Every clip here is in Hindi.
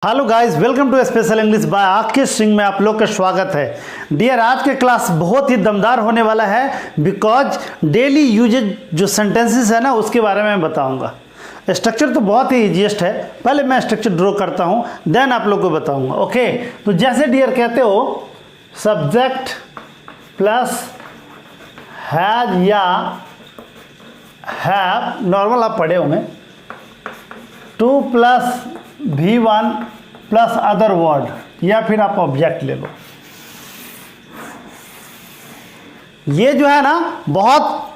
Hello guys, welcome to special English by Akesh Singh में आप लोग का स्वागत है। डियर, आज के क्लास बहुत ही दमदार होने वाला है बिकॉज डेली यूजेज जो सेंटेंसेस है ना उसके बारे में बताऊंगा। स्ट्रक्चर तो बहुत ही इजीएस्ट है, पहले मैं स्ट्रक्चर ड्रॉ करता हूं देन आप लोग को बताऊंगा। ओके, तो जैसे डियर कहते हो सब्जेक्ट प्लस हैज या हैव, नॉर्मल आप पढ़े होंगे, two plus V1 plus other word, या फिर आप ऑब्जेक्ट ले लो। ये जो है ना बहुत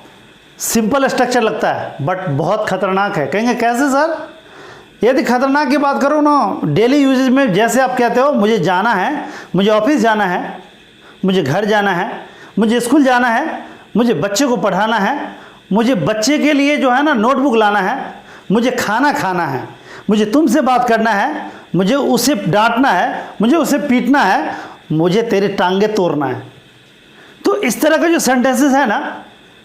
सिंपल स्ट्रक्चर लगता है बट बहुत खतरनाक है। कहेंगे कैसे सर? यदि खतरनाक की बात करो ना, डेली यूजेज में जैसे आप कहते हो मुझे जाना है, मुझे ऑफिस जाना है, मुझे घर जाना है, मुझे स्कूल जाना है, मुझे बच्चे को पढ़ाना है, मुझे बच्चे के लिए जो है ना नोटबुक लाना है, मुझे खाना खाना है, मुझे तुमसे बात करना है, मुझे उसे डांटना है, मुझे उसे पीटना है, मुझे तेरी टांगे तोड़ना है। तो इस तरह के जो सेंटेंसेस है ना,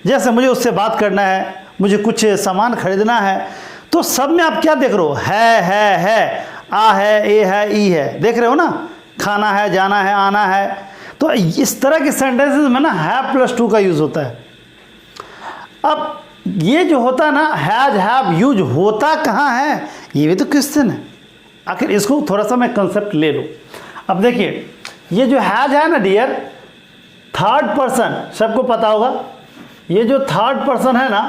जैसे मुझे उससे बात करना है, मुझे कुछ सामान खरीदना है, तो सब में आप क्या देख रहे हो? है, आ है, ए है, ई है, देख रहे हो ना? खाना है, जाना है, आना है। तो इस तरह के सेंटेंसेस में ना हैव प्लस टू का यूज़ होता है। अब ये जो होता है ना हैज हैव यूज होता कहाँ है, ये भी तो क्वेश्चन है। आखिर इसको थोड़ा सा मैं कंसेप्ट ले लूँ। अब देखिए ये जो हैज है ना डियर, थर्ड पर्सन, सबको पता होगा। ये जो थर्ड पर्सन है ना,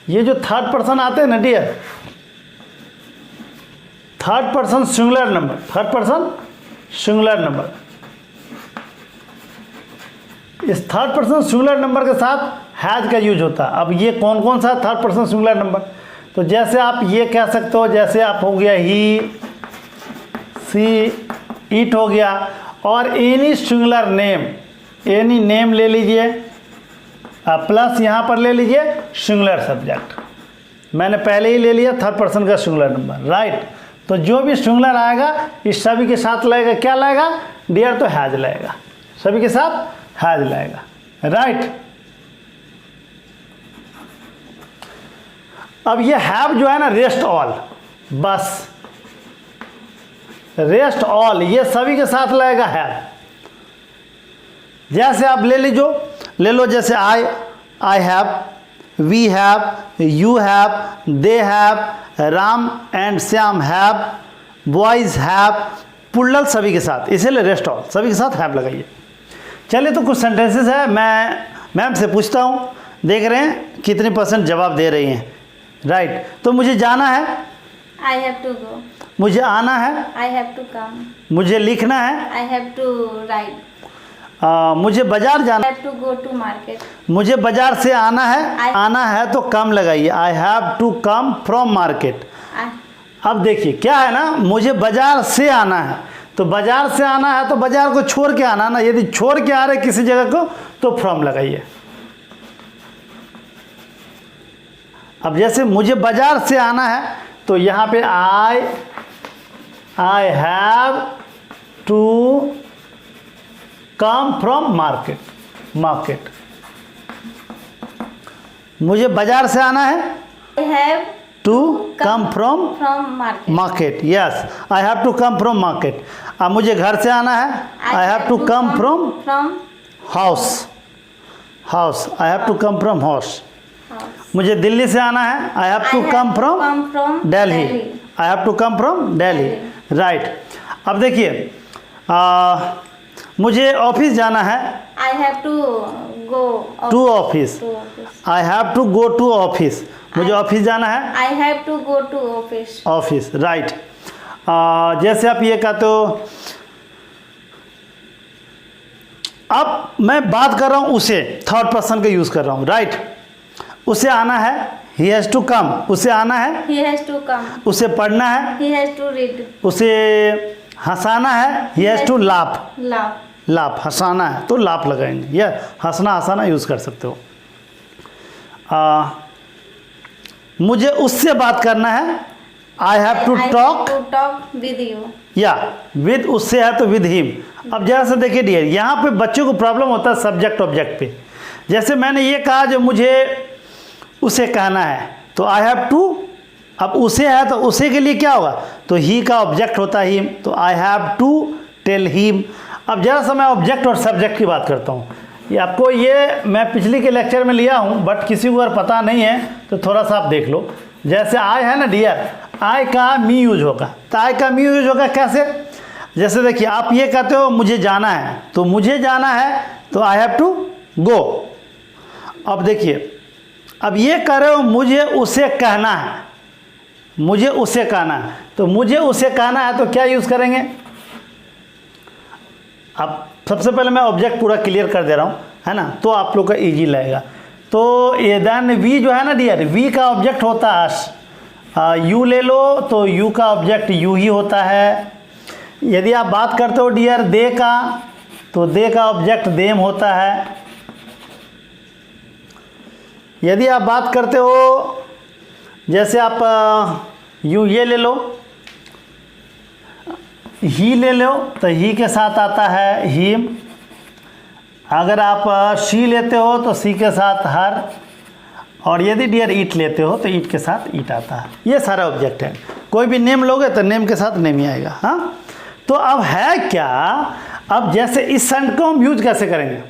ये जो थर्ड पर्सन आते हैं ना dear, third person singular number, third person singular number, इस थर्ड पर्सन सिंगुलर नंबर के साथ हैज का यूज होता है। अब ये कौन कौन सा थर्ड पर्सन सिंगुलर नंबर? तो जैसे आप ये कह सकते हो, जैसे आप हो गया ही, सी, इट हो गया, और any singular name, any name ले लीजिए, प्लस यहाँ पर ले लीजिए सिंगुलर सब्जेक्ट। मैंने पहले ही ले लिया थर्ड पर्सन का सिंगुलर नंबर, राइट। तो जो भी सिंगुलर आएगा इस सभी के साथ लगेगा, क्या लगेगा डियर? तो हैज लगेगा, सभी के साथ हैज लाएगा, राइट। अब ये हैव जो है ना रेस्ट ऑल, बस रेस्ट ऑल ये सभी के साथ लगेगा हैव। जैसे आप ले लो जैसे I have, we have, you have, they have, Ram and Shyam have, boys have, पुल्लल सभी के साथ, इसीलिए रेस्ट ऑल सभी के साथ हैव लगाइए। चलिए, तो कुछ सेंटेंसेस है, मैं मैम से पूछता हूँ, देख रहे हैं कितने परसेंट जवाब दे रही हैं, राइट। तो मुझे जाना है, I have to go. मुझे आना है, I have to come. मुझे लिखना है, I have to write. मुझे बाजार जाना, I have to go to market. मुझे बाजार से आना है, आना है तो कम लगाइए, I have to come from market. अब देखिए क्या है ना, मुझे बाजार से आना है, तो बाजार से आना है तो बाजार को छोड़ के आना ना, यदि छोड़ के आ रहे किसी जगह को तो फ्रॉम लगाइए। अब जैसे मुझे बाजार से आना है तो यहाँ पे I have to come from market. मुझे बाजार से आना है, I have to come from market. Market, yes, I have to come from market. अब मुझे घर से आना है, I have to come from house, I have to come from house. मुझे दिल्ली से आना है, I have to come from Delhi, I have to come from Delhi, right. अब देखिए मुझे ऑफिस जाना है, I have to go to office, I have to go to office, मुझे ऑफिस जाना है, I have to go to office, right. जैसे आप ये कहते हो, अब मैं बात कर रहा हूँ उसे, थर्ड पर्सन का यूज कर रहा हूँ, राइट। उसे आना है, he has to come, उसे आना है, he has to come, उसे पढ़ना है, he has to read, उसे हंसाना है, he has to laugh, हंसाना है तो लाफ लगाएंगे, या हंसना हंसाना यूज़ कर सकते हो। मुझे उससे बात करना है, I have to talk with you, या विद, उससे है तो विद हिम। अब जैसे देखिए डियर, यहाँ पे बच्चों को प्रॉब्लम होता है सब्जेक्ट ऑब्जेक्ट पे। जैसे मैंने ये कहा जो मुझे उसे कहना है, तो आई हैव टू अब उसे है तो उसे के लिए क्या होगा, तो ही का ऑब्जेक्ट होता है हिम, तो I have to tell him. अब जरा सा मैं ऑब्जेक्ट और सब्जेक्ट की बात करता हूँ। ये आपको ये मैं पिछली के लेक्चर में लिया हूँ, बट किसी को अगर पता नहीं है तो थोड़ा सा आप देख लो। जैसे आई है ना डियर, आई का मी यूज होगा, तो आई का मी यूज होगा कैसे, जैसे देखिए आप ये कहते हो मुझे जाना है, तो मुझे जाना है तो आई हैव टू गो। अब देखिए, अब ये कह रहे हो मुझे उसे कहना है, मुझे उसे कहना है, तो मुझे उसे कहना है तो क्या यूज़ करेंगे। अब सबसे पहले मैं ऑब्जेक्ट पूरा क्लियर कर दे रहा हूँ, है ना, तो आप लोग का इजी लगेगा। तो ये देन वी जो है ना डियर, वी का ऑब्जेक्ट होता है अस। यू ले लो तो यू का ऑब्जेक्ट यू ही होता है। यदि आप बात करते हो डियर दे का, तो दे का ऑब्जेक्ट देम होता है। यदि आप बात करते हो, जैसे आप यू ये ले लो, ही ले लो तो ही के साथ आता है हिम। अगर आप शी लेते हो तो सी के साथ हर, और यदि डियर ईट लेते हो तो ईट के साथ ईट आता है। ये सारा ऑब्जेक्ट है। कोई भी नेम लोगे तो नेम के साथ नेम ही आएगा। हाँ, तो अब है क्या, अब जैसे इस सेंट को हम यूज कैसे करेंगे,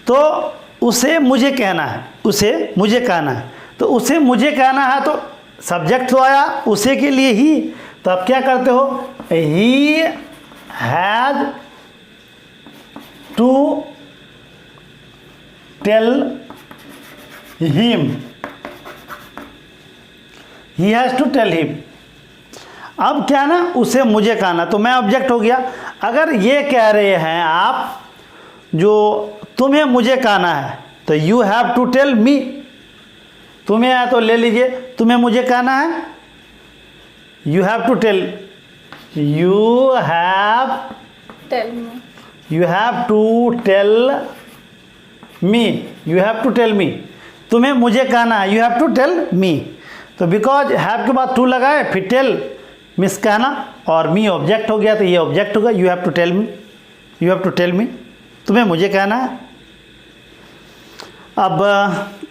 तो उसे मुझे कहना है, उसे मुझे कहना है, तो उसे मुझे कहना है तो सब्जेक्ट तो आया उसे के लिए ही, तो आप क्या करते हो, he has to tell him, he has to tell him. अब क्या ना, उसे मुझे कहना, तो मैं ऑब्जेक्ट हो गया। अगर ये कह रहे हैं आप जो तुम्हें मुझे कहना है, तो you have to tell me. तुम्हें है तो ले लीजिए, तुम्हें मुझे कहना है, you have to tell, you have tell me, you have to tell me, you have to tell me. तुम्हें मुझे कहना है, you have to tell me. तो बिकॉज हैव के बाद टू लगाए, फिर टेल मिस कहना, और मी ऑब्जेक्ट हो गया, तो ये ऑब्जेक्ट होगा, you have to tell me, you have to tell me, तुम्हें मुझे कहना है। अब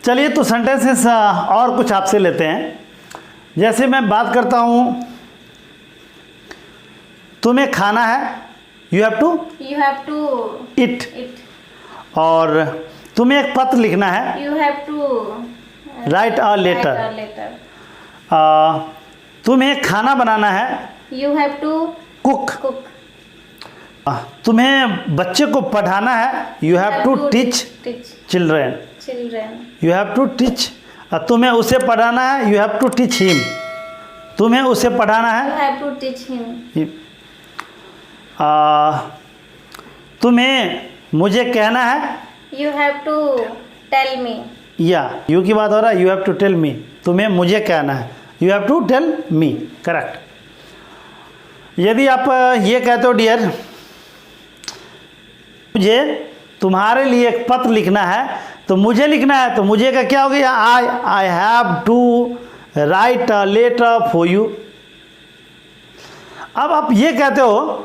चलिए तो सेंटेंसेस और कुछ आपसे लेते हैं। जैसे मैं बात करता हूँ, तुम्हें खाना है, यू हैव टू इट, और तुम्हें एक पत्र लिखना है, you have to write a letter. तुम्हें खाना बनाना है, यू हैव टू कुक। तुम्हें बच्चे को पढ़ाना है, you have to teach children, you have to teach. तुम्हें उसे पढ़ाना है, you have to teach him, तुम्हें उसे पढ़ाना है, you have to teach him. तुम्हें मुझे कहना है, you have to tell me. या यू की बात हो रहा है, you have to tell me, तुम्हें मुझे कहना है, you have to tell me, correct. यदि आप ये कहते हो डियर मुझे तुम्हारे लिए एक पत्र लिखना है, तो मुझे लिखना है, तो मुझे का क्या हो गया, I have to write a letter for you. अब आप ये कहते हो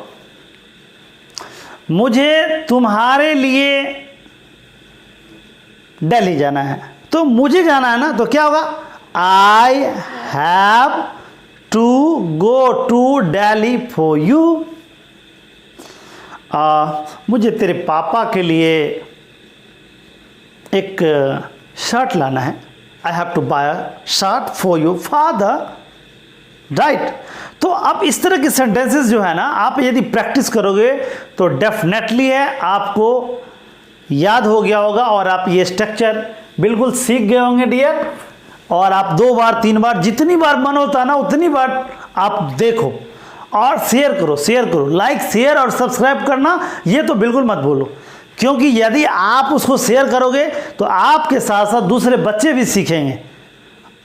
मुझे तुम्हारे लिए दिल्ली जाना है, तो मुझे जाना है ना, तो क्या होगा, I have to go to Delhi for you. मुझे तेरे पापा के लिए एक शर्ट लाना है, I have to buy a shirt for your father, right. तो अब इस तरह के सेंटेंसेस जो है ना, आप यदि प्रैक्टिस करोगे तो डेफिनेटली है आपको याद हो गया होगा, और आप ये स्ट्रक्चर बिल्कुल सीख गए होंगे डियर। और आप 2 बार 3 बार जितनी बार मन होता ना उतनी बार आप देखो, और शेयर करो, लाइक शेयर और सब्सक्राइब करना ये तो बिल्कुल मत भूलो, क्योंकि यदि आप उसको शेयर करोगे तो आपके साथ साथ दूसरे बच्चे भी सीखेंगे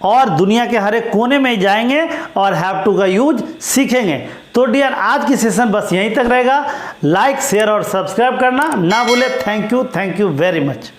और दुनिया के हर एक कोने में जाएंगे और हैव टू का यूज सीखेंगे। तो डियर आज की सेशन बस यहीं तक रहेगा। लाइक शेयर और सब्सक्राइब करना ना भूले। Thank you very much.